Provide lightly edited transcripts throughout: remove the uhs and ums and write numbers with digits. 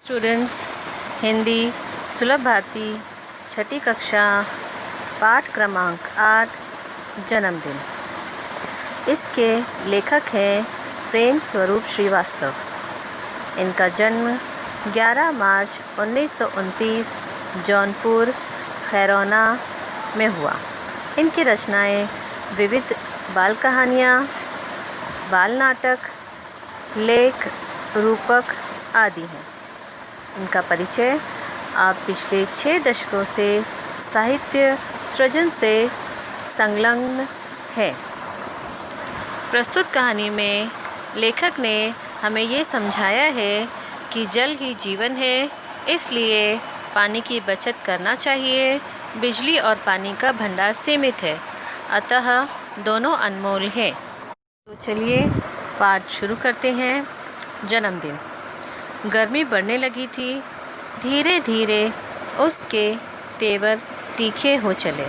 Students, Hindi सुलभ भारती छठी कक्षा पाठ क्रमांक 8 जन्मदिन। इसके लेखक हैं प्रेम स्वरूप श्रीवास्तव। इनका जन्म 11 मार्च 1929 जौनपुर खैरोना में हुआ। इनकी रचनाएं विविध बाल कहानियाँ, बाल नाटक, लेख, रूपक आदि हैं। इनका परिचय आप पिछले 6 दशकों से साहित्य सृजन से संलग्न है। प्रस्तुत कहानी में लेखक ने हमें ये समझाया है कि जल ही जीवन है, इसलिए पानी की बचत करना चाहिए। बिजली और पानी का भंडार सीमित है, अतः दोनों अनमोल हैं। तो चलिए पाठ शुरू करते हैं। जन्मदिन। गर्मी बढ़ने लगी थी। धीरे धीरे उसके तेवर तीखे हो चले।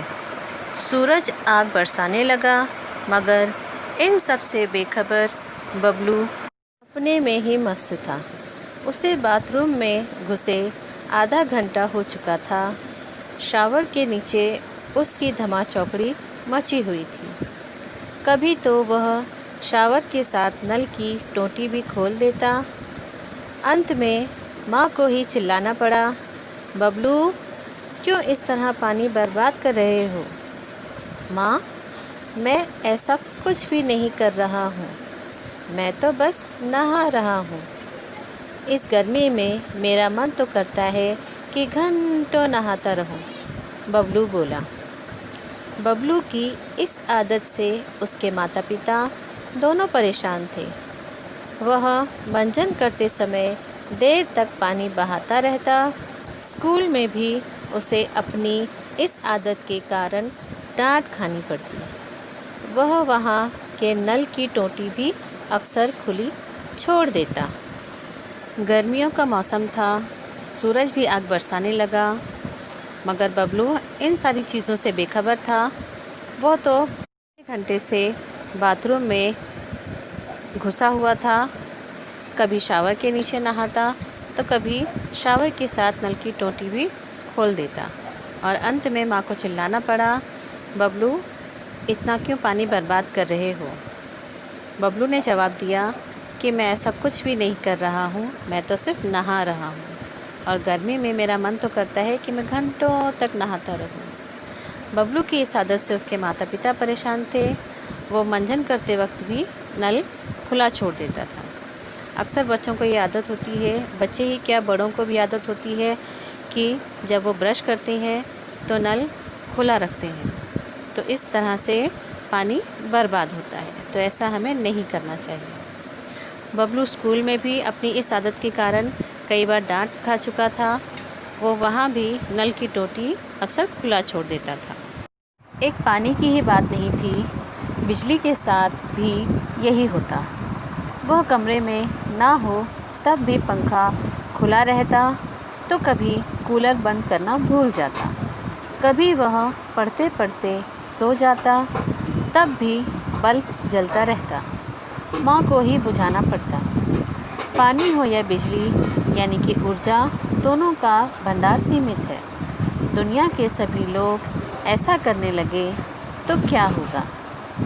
सूरज आग बरसाने लगा, मगर इन सब से बेखबर बबलू अपने में ही मस्त था। उसे बाथरूम में घुसे आधा घंटा हो चुका था। शावर के नीचे उसकी धमाचौकड़ी मची हुई थी। कभी तो वह शावर के साथ नल की टोंटी भी खोल देता। अंत में माँ को ही चिल्लाना पड़ा, बबलू क्यों इस तरह पानी बर्बाद कर रहे हो? माँ, मैं ऐसा कुछ भी नहीं कर रहा हूँ, मैं तो बस नहा रहा हूँ। इस गर्मी में मेरा मन तो करता है कि घंटों नहाता रहूँ, बबलू बोला। बबलू की इस आदत से उसके माता पिता दोनों परेशान थे। वह मंजन करते समय देर तक पानी बहाता रहता। स्कूल में भी उसे अपनी इस आदत के कारण डांट खानी पड़ती। वह वहाँ के नल की टोंटी भी अक्सर खुली छोड़ देता। गर्मियों का मौसम था, सूरज भी आग बरसाने लगा, मगर बबलू इन सारी चीज़ों से बेखबर था। वह तो 1 घंटे से बाथरूम में घुसा हुआ था। कभी शावर के नीचे नहाता, तो कभी शावर के साथ नल की टोंटी भी खोल देता। और अंत में माँ को चिल्लाना पड़ा, बबलू इतना क्यों पानी बर्बाद कर रहे हो? बबलू ने जवाब दिया कि मैं ऐसा कुछ भी नहीं कर रहा हूँ, मैं तो सिर्फ नहा रहा हूँ, और गर्मी में मेरा मन तो करता है कि मैं घंटों तक नहाता रहूँ। बबलू की इस आदत से उसके माता पिता परेशान थे। वो मंजन करते वक्त भी नल खुला छोड़ देता था। अक्सर बच्चों को ये आदत होती है, बच्चे ही क्या बड़ों को भी आदत होती है कि जब वो ब्रश करते हैं तो नल खुला रखते हैं, तो इस तरह से पानी बर्बाद होता है। तो ऐसा हमें नहीं करना चाहिए। बबलू स्कूल में भी अपनी इस आदत के कारण कई बार डांट खा चुका था। वो वहाँ भी नल की टोंटी अक्सर खुला छोड़ देता था। एक पानी की ही बात नहीं थी, बिजली के साथ भी यही होता। वह कमरे में ना हो तब भी पंखा खुला रहता, तो कभी कूलर बंद करना भूल जाता। कभी वह पढ़ते पढ़ते सो जाता, तब भी बल्ब जलता रहता। माँ को ही बुझाना पड़ता। पानी हो या बिजली यानी कि ऊर्जा, दोनों का भंडार सीमित है। दुनिया के सभी लोग ऐसा करने लगे तो क्या होगा?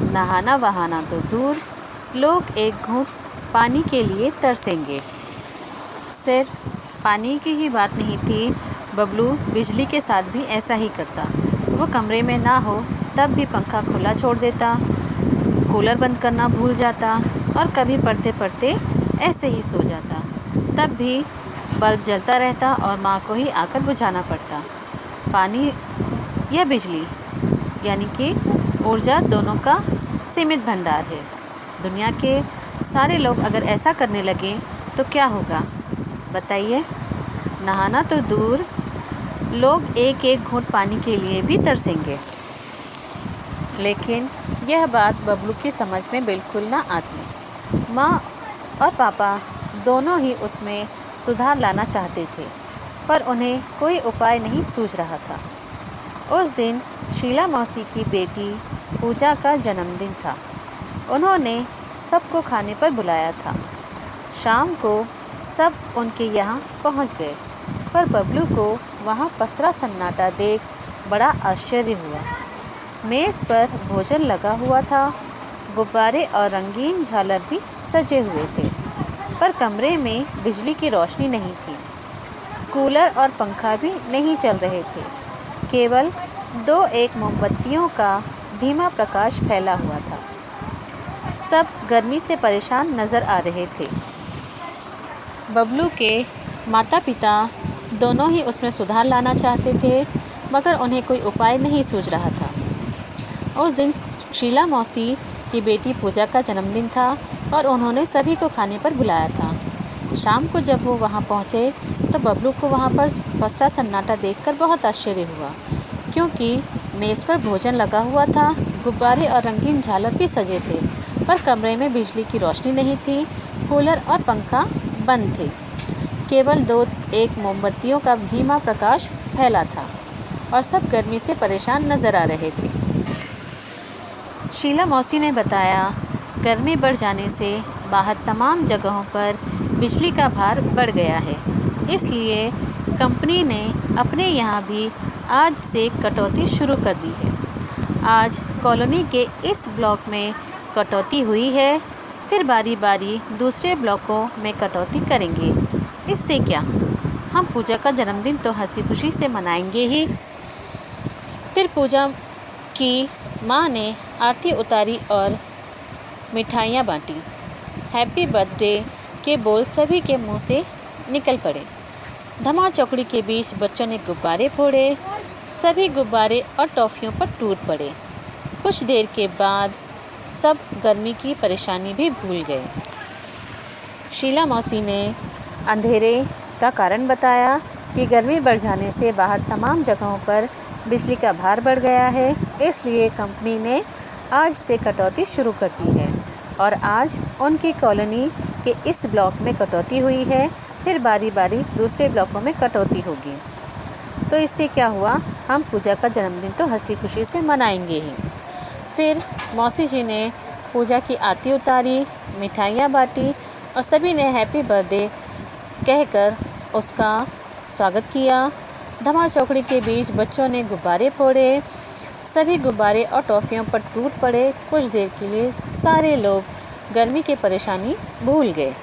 नहाना वहाना तो दूर, लोग एक घूंट पानी के लिए तरसेंगे। सिर्फ पानी की ही बात नहीं थी, बबलू बिजली के साथ भी ऐसा ही करता। वो कमरे में ना हो तब भी पंखा खुला छोड़ देता, कूलर बंद करना भूल जाता, और कभी पढ़ते पढ़ते ऐसे ही सो जाता। तब भी बल्ब जलता रहता और माँ को ही आकर बुझाना पड़ता। पानी या बिजली यानी कि ऊर्जा, दोनों का सीमित भंडार है। दुनिया के सारे लोग अगर ऐसा करने लगें तो क्या होगा बताइए? नहाना तो दूर, लोग एक एक घूंट पानी के लिए भी तरसेंगे। लेकिन यह बात बबलू की समझ में बिल्कुल ना आती। माँ और पापा दोनों ही उसमें सुधार लाना चाहते थे, पर उन्हें कोई उपाय नहीं सूझ रहा था। उस दिन शीला मौसी की बेटी पूजा का जन्मदिन था। उन्होंने सबको खाने पर बुलाया था। शाम को सब उनके यहाँ पहुँच गए, पर बबलू को वहाँ पसरा सन्नाटा देख बड़ा आश्चर्य हुआ। मेज़ पर भोजन लगा हुआ था, गुब्बारे और रंगीन झालर भी सजे हुए थे, पर कमरे में बिजली की रोशनी नहीं थी। कूलर और पंखा भी नहीं चल रहे थे, केवल 2-1 मोमबत्तियों का धीमा प्रकाश फैला हुआ था। सब गर्मी से परेशान नज़र आ रहे थे। बबलू के माता पिता दोनों ही उसमें सुधार लाना चाहते थे, मगर उन्हें कोई उपाय नहीं सूझ रहा था। उस दिन शीला मौसी की बेटी पूजा का जन्मदिन था और उन्होंने सभी को खाने पर बुलाया था। शाम को जब वो वहाँ पहुँचे तो बबलू को वहाँ पर पसरा सन्नाटा देखकर बहुत आश्चर्य हुआ, क्योंकि मेज़ पर भोजन लगा हुआ था, गुब्बारे और रंगीन झालर भी सजे थे, पर कमरे में बिजली की रोशनी नहीं थी, कूलर और पंखा बंद थे, केवल 2-1 मोमबत्तियों का धीमा प्रकाश फैला था और सब गर्मी से परेशान नज़र आ रहे थे। शीला मौसी ने बताया, गर्मी बढ़ जाने से बाहर तमाम जगहों पर बिजली का भार बढ़ गया है, इसलिए कंपनी ने अपने यहाँ भी आज से कटौती शुरू कर दी है। आज कॉलोनी के इस ब्लॉक में कटौती हुई है, फिर बारी बारी दूसरे ब्लॉकों में कटौती करेंगे। इससे क्या, हम पूजा का जन्मदिन तो हंसी खुशी से मनाएंगे ही। फिर पूजा की माँ ने आरती उतारी और मिठाइयाँ बाँटी। हैप्पी बर्थडे के बोल सभी के मुंह से निकल पड़े। धमा चौकड़ी के बीच बच्चों ने गुब्बारे फोड़े, सभी गुब्बारे और टॉफ़ियों पर टूट पड़े। कुछ देर के बाद सब गर्मी की परेशानी भी भूल गए। शीला मौसी ने अंधेरे का कारण बताया कि गर्मी बढ़ जाने से बाहर तमाम जगहों पर बिजली का भार बढ़ गया है, इसलिए कंपनी ने आज से कटौती शुरू कर दी है और आज उनकी कॉलोनी के इस ब्लॉक में कटौती हुई है, फिर बारी बारी दूसरे ब्लॉकों में कटौती होगी। तो इससे क्या हुआ, हम पूजा का जन्मदिन तो हंसी खुशी से मनाएंगे ही। फिर मौसी जी ने पूजा की आरती उतारी, मिठाइयाँ बाँटी और सभी ने हैप्पी बर्थडे कहकर उसका स्वागत किया। धमा चौकड़ी के बीच बच्चों ने गुब्बारे फोड़े, सभी गुब्बारे और टॉफ़ियों पर टूट पड़े। कुछ देर के लिए सारे लोग गर्मी की परेशानी भूल गए।